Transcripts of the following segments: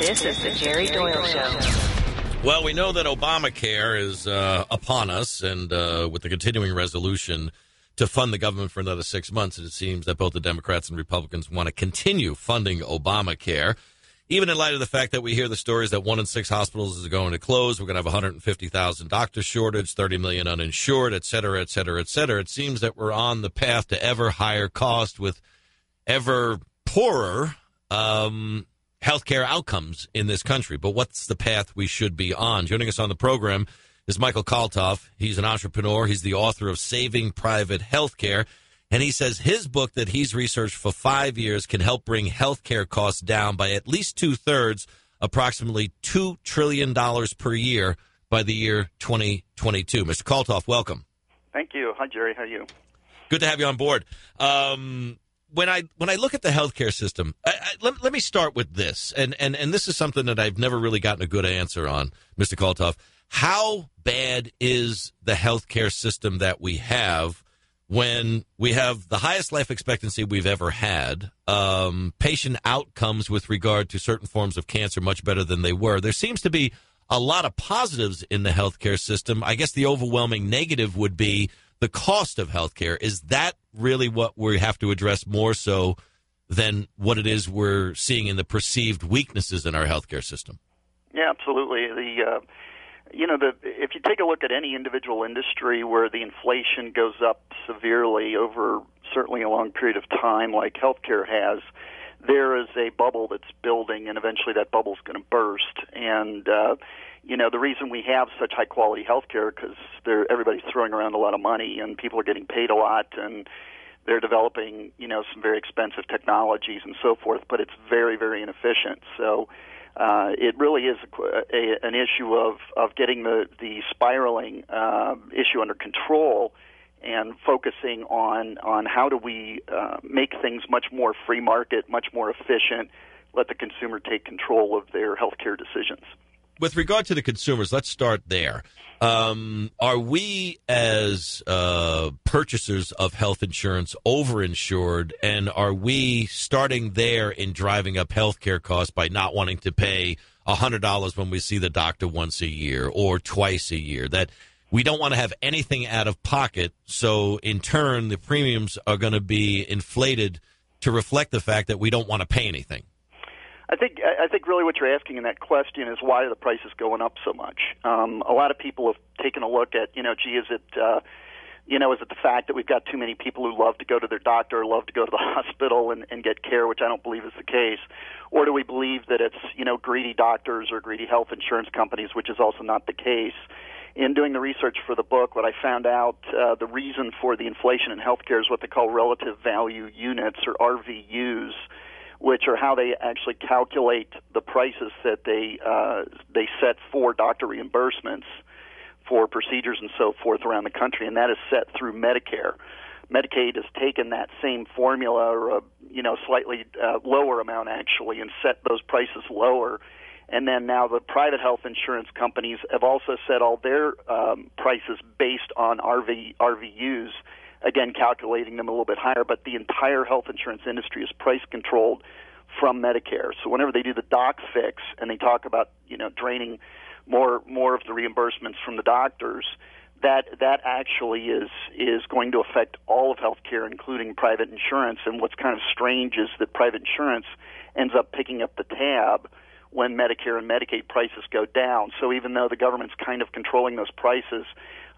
This is the Jerry Doyle Show. Well, we know that Obamacare is upon us, and with the continuing resolution to fund the government for another 6 months, it seems that both the Democrats and Republicans want to continue funding Obamacare, even in light of the fact that we hear the stories that 1 in 6 hospitals is going to close. We're going to have 150,000 doctor shortage, 30 million uninsured, et cetera, et cetera, et cetera. It seems that we're on the path to ever higher cost with ever poorer healthcare outcomes in this country. But what's the path we should be on? Joining us on the program is Michael Kalthoff. He's an entrepreneur. He's the author of Saving Private Healthcare. And he says his book that he's researched for 5 years can help bring healthcare costs down by at least 2/3, approximately $2 trillion per year by the year 2022. Mr. Kalthoff, welcome. Thank you. Hi, Jerry. How are you? Good to have you on board. When I look at the healthcare system, let me start with this, and this is something that I've never really gotten a good answer on, Mr. Kalthoff. How bad is the healthcare system that we have when we have the highest life expectancy we've ever had, patient outcomes with regard to certain forms of cancer much better than they were? There seems to be a lot of positives in the healthcare system. I guess the overwhelming negative would be the cost of healthcare. Is that really what we have to address more so than what it is we're seeing in the perceived weaknesses in our healthcare system? Yeah, absolutely. If you take a look at any individual industry where the inflation goes up severely over certainly a long period of time, like healthcare has, there is a bubble that's building, and eventually that bubble's going to burst. And the reason we have such high-quality health care because everybody's throwing around a lot of money and people are getting paid a lot and they're developing, some very expensive technologies and so forth, but it's very, very inefficient. So it really is an issue of getting the spiraling issue under control and focusing on how do we make things much more free market, much more efficient, let the consumer take control of their health care decisions. With regard to the consumers, let's start there. Are we, as purchasers of health insurance, overinsured, and are we starting there in driving up health care costs by not wanting to pay $100 when we see the doctor once a year or twice a year? That we don't want to have anything out of pocket, so in turn the premiums are going to be inflated to reflect the fact that we don't want to pay anything. I think really what you're asking in that question is why are the prices going up so much? A lot of people have taken a look at, is it the fact that we've got too many people who love to go to their doctor, love to go to the hospital and get care, which I don't believe is the case, or do we believe that it's, greedy doctors or greedy health insurance companies, which is also not the case? In doing the research for the book, what I found out, the reason for the inflation in healthcare is what they call relative value units, or RVUs, which are how they actually calculate the prices that they set for doctor reimbursements for procedures and so forth around the country, and that is set through Medicare. Medicaid has taken that same formula, or a slightly lower amount actually, and set those prices lower. And then now the private health insurance companies have also set all their prices based on RVUs, again calculating them a little bit higher, but the entire health insurance industry is price controlled from Medicare. So whenever they do the doc fix and they talk about draining more of the reimbursements from the doctors, that actually is going to affect all of healthcare, including private insurance. And what's kind of strange is that private insurance ends up picking up the tab when Medicare and Medicaid prices go down. So even though the government's kind of controlling those prices,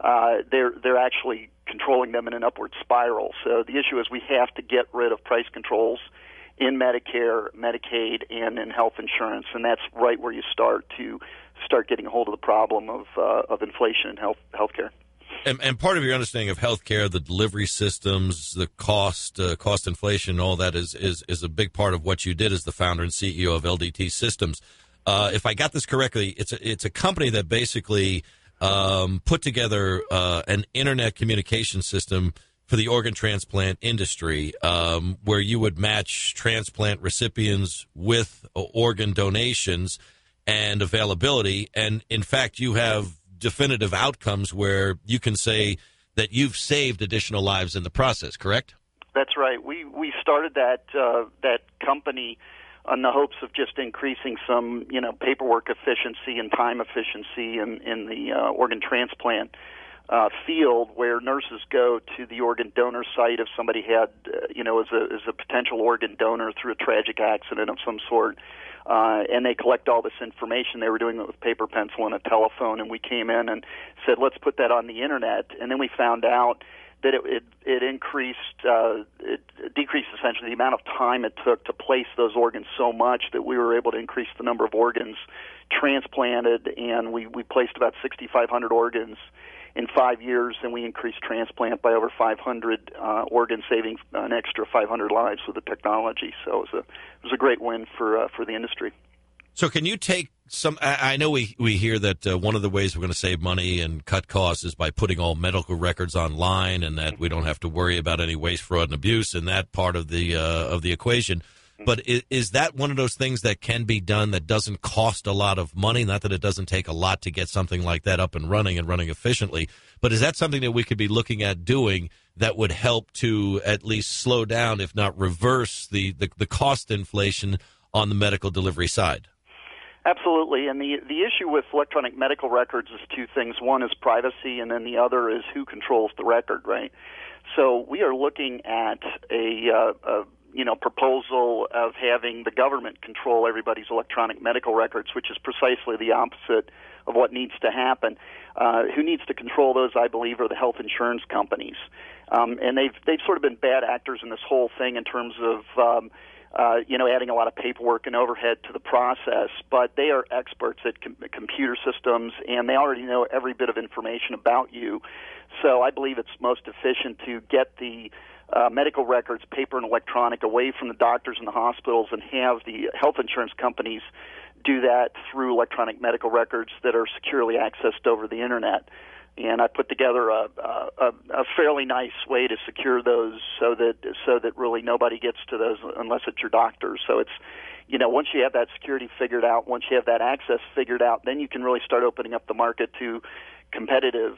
they're actually controlling them in an upward spiral. So the issue is we have to get rid of price controls in Medicare, Medicaid, and in health insurance, and that's right where you start getting a hold of the problem of inflation in healthcare. And part of your understanding of healthcare, the delivery systems, the cost inflation, all that is a big part of what you did as the founder and CEO of LDT Systems. If I got this correctly, it's a company that basically put together an internet communication system for the organ transplant industry, where you would match transplant recipients with organ donations and availability. And in fact, you have definitive outcomes where you can say that you've saved additional lives in the process, correct? That's right. We started that company on the hopes of just increasing some, paperwork efficiency and time efficiency in the organ transplant field, where nurses go to the organ donor site if somebody had, as a potential organ donor through a tragic accident of some sort, and they collect all this information. They were doing it with paper, pencil, and a telephone, and we came in and said, let's put that on the internet, and then we found out that it increased, it decreased essentially the amount of time it took to place those organs so much that we were able to increase the number of organs transplanted, and we placed about 6,500 organs in 5 years, and we increased transplant by over 500 organs, saving an extra 500 lives with the technology. So it was a great win for the industry. So can you take some, I know we hear that one of the ways we're going to save money and cut costs is by putting all medical records online, and that we don't have to worry about any waste, fraud, and abuse in that part of the equation. But is that one of those things that can be done that doesn't cost a lot of money? Not that it doesn't take a lot to get something like that up and running efficiently, but is that something that we could be looking at doing that would help to at least slow down, if not reverse, the cost inflation on the medical delivery side? Absolutely, and the issue with electronic medical records is two things. One is privacy, and then the other is who controls the record, right? So we are looking at a proposal of having the government control everybody's electronic medical records, which is precisely the opposite of what needs to happen. Who needs to control those, I believe, are the health insurance companies, and they've sort of been bad actors in this whole thing in terms of adding a lot of paperwork and overhead to the process, but they are experts at computer systems, and they already know every bit of information about you. So I believe it's most efficient to get the medical records, paper and electronic, away from the doctors and the hospitals, and have the health insurance companies do that through electronic medical records that are securely accessed over the internet. And I put together a fairly nice way to secure those so that really nobody gets to those unless it's your doctor. So it's, once you have that security figured out, once you have that access figured out, then you can really start opening up the market to competitive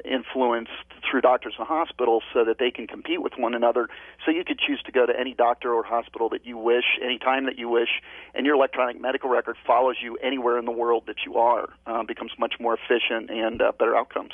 influence through doctors and hospitals so that they can compete with one another. So you could choose to go to any doctor or hospital that you wish, anytime that you wish, and your electronic medical record follows you anywhere in the world that you are. Becomes much more efficient and better outcomes.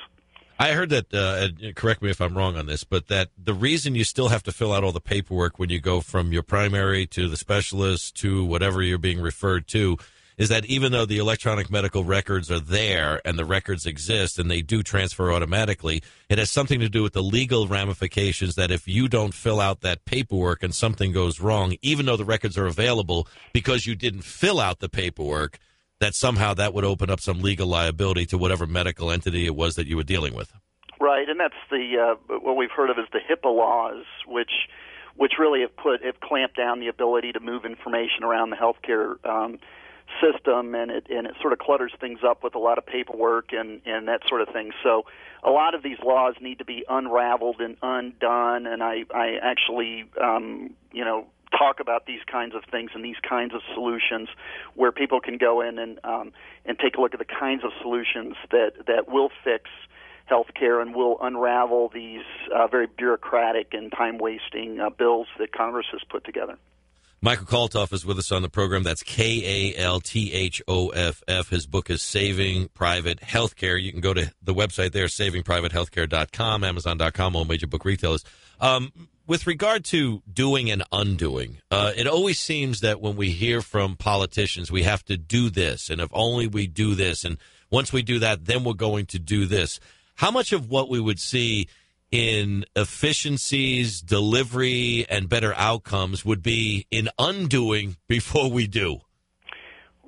I heard that, correct me if I'm wrong on this, but that the reason you still have to fill out all the paperwork when you go from your primary to the specialist to whatever you're being referred to is that even though the electronic medical records are there and the records exist and they do transfer automatically, it has something to do with the legal ramifications that if you don't fill out that paperwork and something goes wrong, even though the records are available because you didn't fill out the paperwork, that somehow that would open up some legal liability to whatever medical entity it was that you were dealing with. Right, and that's the what we've heard of as the HIPAA laws, which really have clamped down the ability to move information around the healthcare system, and it sort of clutters things up with a lot of paperwork and that sort of thing. So a lot of these laws need to be unraveled and undone, and I actually talk about these kinds of things and these kinds of solutions where people can go in and take a look at the kinds of solutions that will fix healthcare and will unravel these very bureaucratic and time-wasting bills that Congress has put together. Michael Kalthoff is with us on the program. That's Kalthoff. His book is Saving Private Healthcare. You can go to the website there, savingprivatehealthcare.com, Amazon.com, all major book retailers. With regard to doing and undoing, it always seems that when we hear from politicians, we have to do this, and if only we do this, and once we do that, then we're going to do this. How much of what we would see in efficiencies, delivery, and better outcomes would be in undoing before we do?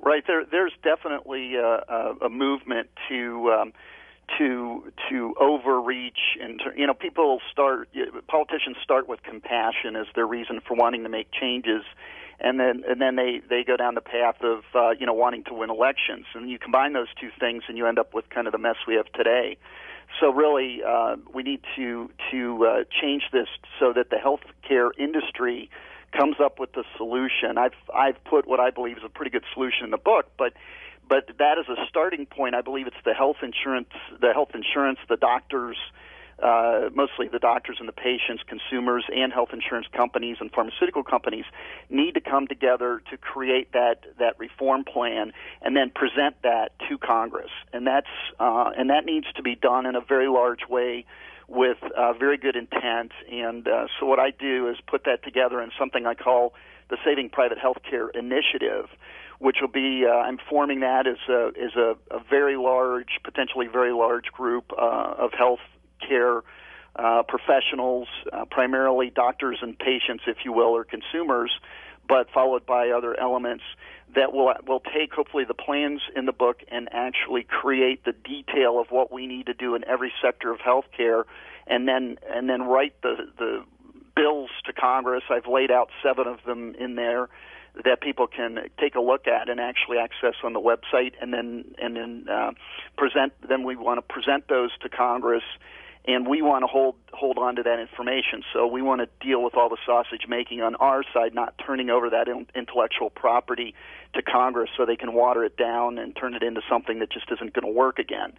Right. There's definitely a movement to overreach, and politicians start with compassion as their reason for wanting to make changes, and then they go down the path of wanting to win elections, and you combine those two things, and you end up with kind of the mess we have today. So really, we need to change this so that the healthcare industry comes up with the solution. I've put what I believe is a pretty good solution in the book, but that is a starting point. I believe it's the health insurance, the doctors, mostly the doctors and the patients, consumers, and health insurance companies and pharmaceutical companies need to come together to create that reform plan and then present that to Congress. And that needs to be done in a very large way with very good intent. And so what I do is put that together in something I call the Saving Private Healthcare Initiative, which will be, I'm forming that as a very large, potentially very large group of health care professionals, primarily doctors and patients, if you will, or consumers, but followed by other elements that will take, hopefully, the plans in the book and actually create the detail of what we need to do in every sector of healthcare, and then write the bills to Congress. I've laid out 7 of them in there that people can take a look at and actually access on the website, and then present. Then we want to present those to Congress, and we want to hold on to that information. So we want to deal with all the sausage making on our side, not turning over that intellectual property to Congress so they can water it down and turn it into something that just isn't going to work again.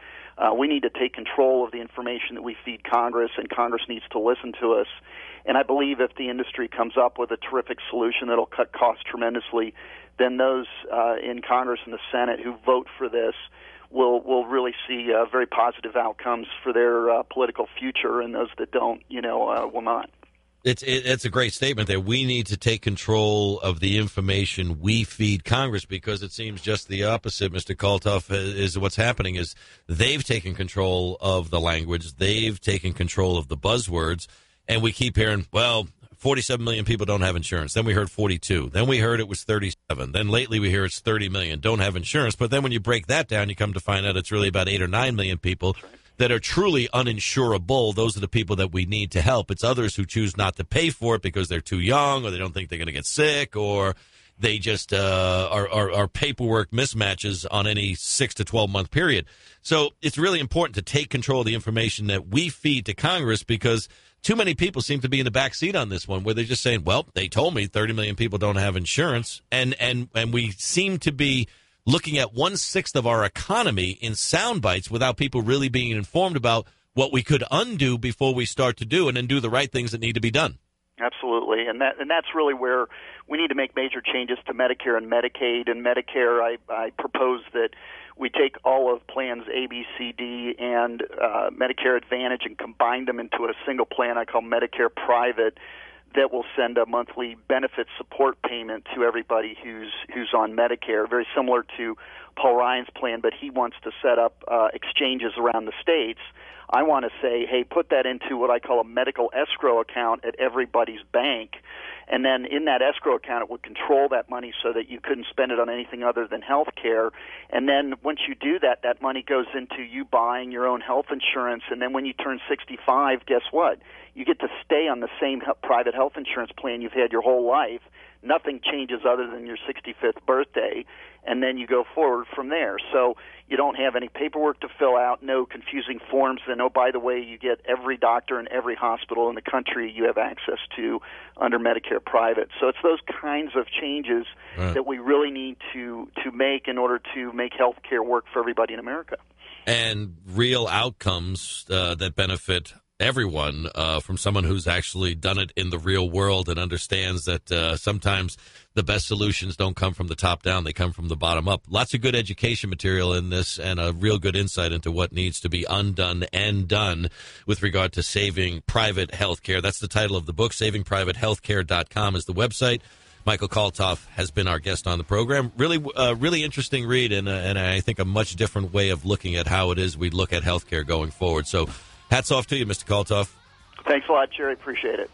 We need to take control of the information that we feed Congress, and Congress needs to listen to us. And I believe if the industry comes up with a terrific solution that'll cut costs tremendously, then those in Congress and the Senate who vote for this will really see very positive outcomes for their political future, and those that don't, will not. It's a great statement there. We need to take control of the information we feed Congress, because it seems just the opposite, Mr. Kalthoff, is what's happening is they've taken control of the language. They've taken control of the buzzwords, and we keep hearing, well, 47 million people don't have insurance. Then we heard 42. Then we heard it was 37. Then lately we hear it's 30 million don't have insurance. But then when you break that down, you come to find out it's really about 8 or 9 million people that are truly uninsurable. Those are the people that we need to help. It's others who choose not to pay for it because they're too young, or they don't think they're going to get sick, or they just are paperwork mismatches on any 6 to 12 month period. So it's really important to take control of the information that we feed to Congress, because too many people seem to be in the back seat on this one, where they're just saying, well, they told me 30 million people don't have insurance. And we seem to be looking at 1/6 of our economy in sound bites without people really being informed about what we could undo before we start to do, and then do the right things that need to be done. Absolutely, and that's really where we need to make major changes to Medicare and Medicaid. And Medicare, I propose that we take all of plans A, B, C, D, and Medicare Advantage and combine them into a single plan I call Medicare Private, that will send a monthly benefit support payment to everybody who's on Medicare, very similar to Paul Ryan's plan, but he wants to set up exchanges around the states. I want to say, hey, put that into what I call a medical escrow account at everybody's bank, and then in that escrow account it would control that money so that you couldn't spend it on anything other than health care. And then once you do that, that money goes into you buying your own health insurance, and then when you turn 65, guess what? You get to stay on the same private health insurance plan you've had your whole life. Nothing changes other than your 65th birthday, and then you go forward from there. So you don't have any paperwork to fill out, no confusing forms, and oh, by the way, you get every doctor and every hospital in the country you have access to under Medicare Private. So it's those kinds of changes that we really need to make in order to make health care work for everybody in America. And real outcomes that benefit everyone, from someone who's actually done it in the real world and understands that sometimes the best solutions don't come from the top down, they come from the bottom up. Lots of good education material in this, and a real good insight into what needs to be undone and done with regard to saving private health care. That's the title of the book. SavingPrivateHealthcare.com is the website. Michael Kalthoff has been our guest on the program. Really interesting read, and I think a much different way of looking at how it is we look at healthcare going forward. So hats off to you, Mr. Kalthoff. Thanks a lot, Jerry. Appreciate it.